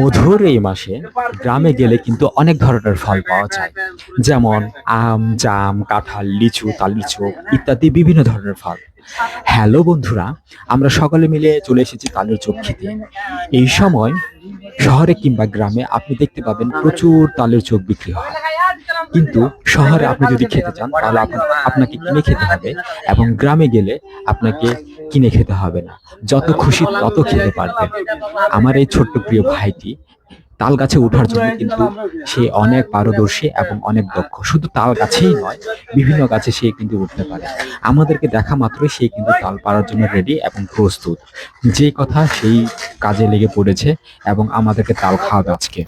মধুর এই মাসে গ্রামে গেলে কিন্তু অনেক ধরনের ফল পাওয়া যায়, যেমন আম, জাম, কাঁঠাল, লিচু, তাললিচু ইত্যাদি বিভিন্ন ধরনের ফল। হ্যালো বন্ধুরা, আমরা সকলে মিলে চলে এসেছি তালের চোখ খেতে। এই সময় শহরে কিংবা গ্রামে আপনি দেখতে পাবেন প্রচুর তালের চোখ বিক্রি হয়, কিন্তু শহরে আপনি যদি খেতে চান তাহলে আপনাকে কিনে খেতে হবে, এবং গ্রামে গেলে আপনাকে কিনে খেতে হবে না, যত খুশি তত খেতে পারবেন। আমার এই ছোট্ট প্রিয় ভাইটি তাল গাছে ওঠার জন্য কিন্তু সে অনেক পারদর্শী এবং অনেক দক্ষ। শুধু তাল গাছেই নয়, বিভিন্ন গাছে সে কিন্তু উঠতে পারে। আমাদেরকে দেখা মাত্রই সে কিন্তু তাল পাড়ার জন্য রেডি এবং প্রস্তুত। যে কথা সেই কাজে লেগে পড়েছে এবং আমাদেরকে তাল খাওয়াবে আজকে।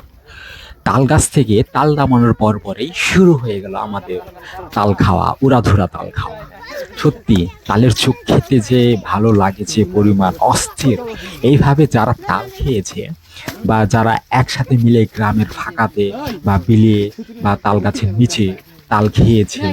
তাল গাছ থেকে তাল নামানোর পর পরেই শুরু হয়ে গেল আমাদের তাল খাওয়া, উড়াধুরা তাল খাওয়া। সত্যি তালের চোখ খেতে যে ভালো লাগে, যে পরিমাণ অস্থির। এইভাবে যারা তাল খেয়েছে বা যারা একসাথে মিলে গ্রামের ফাঁকাতে বা বিলে বা তাল গাছের নিচে তাল খেয়েছে,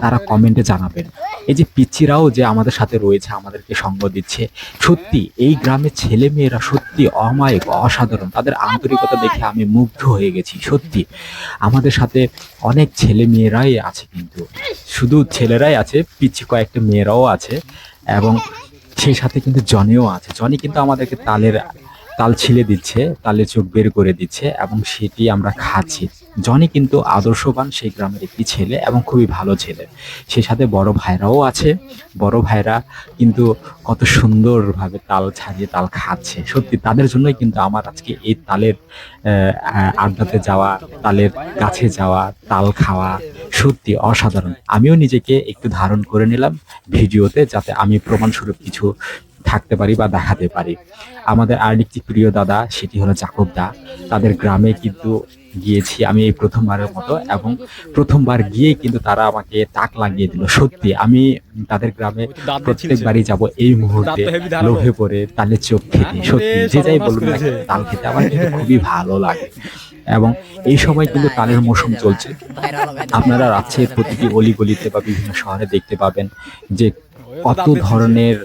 তারা কমেন্টে জানাবেন। এই যে পিচ্চিরাও যে আমাদের সাথে রয়েছে, আমাদেরকে সঙ্গ দিচ্ছে, সত্যি এই গ্রামের ছেলে মেয়েরা সত্যি অমায়িক, অসাধারণ। তাদের আন্তরিকতা দেখে আমি মুগ্ধ হয়ে গেছি। সত্যি আমাদের সাথে অনেক ছেলে মেয়েরাই আছে, কিন্তু শুধু ছেলেরাই আছে, পিচ্ছি কয়েকটা মেয়েরাও আছে, এবং সেই সাথে কিন্তু জনিও আছে। জনি কিন্তু আমাদেরকে তাল ছিলে দিচ্ছে, তালের চোখ বের করে দিচ্ছে, এবং সেটি আমরা খাচ্ছি। জনি কিন্তু আদর্শবান সেই গ্রামের একটি ছেলে এবং খুবই ভালো ছেলে। সেই সাথে বড় ভাইরাও আছে। বড় ভাইরা কিন্তু কত সুন্দরভাবে তাল ছাড়িয়ে তাল খাচ্ছে। সত্যি তাদের জন্যই কিন্তু আমার আজকে এই তালের আড্ডাতে যাওয়া, তালের গাছে যাওয়া, তাল খাওয়া সত্যি অসাধারণ। আমিও নিজেকে একটু ধারণ করে নিলাম ভিডিওতে, যাতে আমি প্রমাণস্বরূপ কিছু থাকতে পারি বা দেখাতে পারি। আমাদের আরেকটি প্রিয় দাদা, সেটি হলো জাকব দা। তাদের গ্রামে কিন্তু গিয়েছি আমি এই প্রথমবারের মতো, এবং প্রথমবার গিয়ে কিন্তু তারা আমাকে তাক লাগিয়ে দিল। সত্যি আমি তাদের গ্রামে প্রত্যেকবারই যাব এই মুহূর্তে লোভে পড়ে তালের চোখ খেতে। সত্যি যে যাই বলুন না কেন, তাল খেতে আমার কিন্তু খুবই ভালো লাগে। এবং এই সময় কিন্তু তালের মৌসুম চলছে। আপনারা রাজশাহীর প্রতিটি অলিগলিতে বা বিভিন্ন শহরে দেখতে পাবেন যে কত ধরনের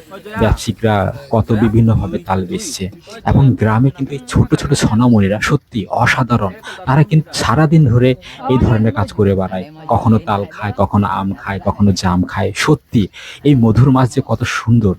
ব্যবসায়িকরা কত বিভিন্নভাবে তাল বেচছে। এবং গ্রামে কিন্তু এই ছোট ছোট সোনামণিরা সত্যি অসাধারণ। তারা কিন্তু সারাদিন ধরে এই ধরনের কাজ করে বেড়ায়, কখনো তাল খায়, কখনো আম খায়, কখনো জাম খায়। সত্যি এই মধুর মাছ যে কত সুন্দর।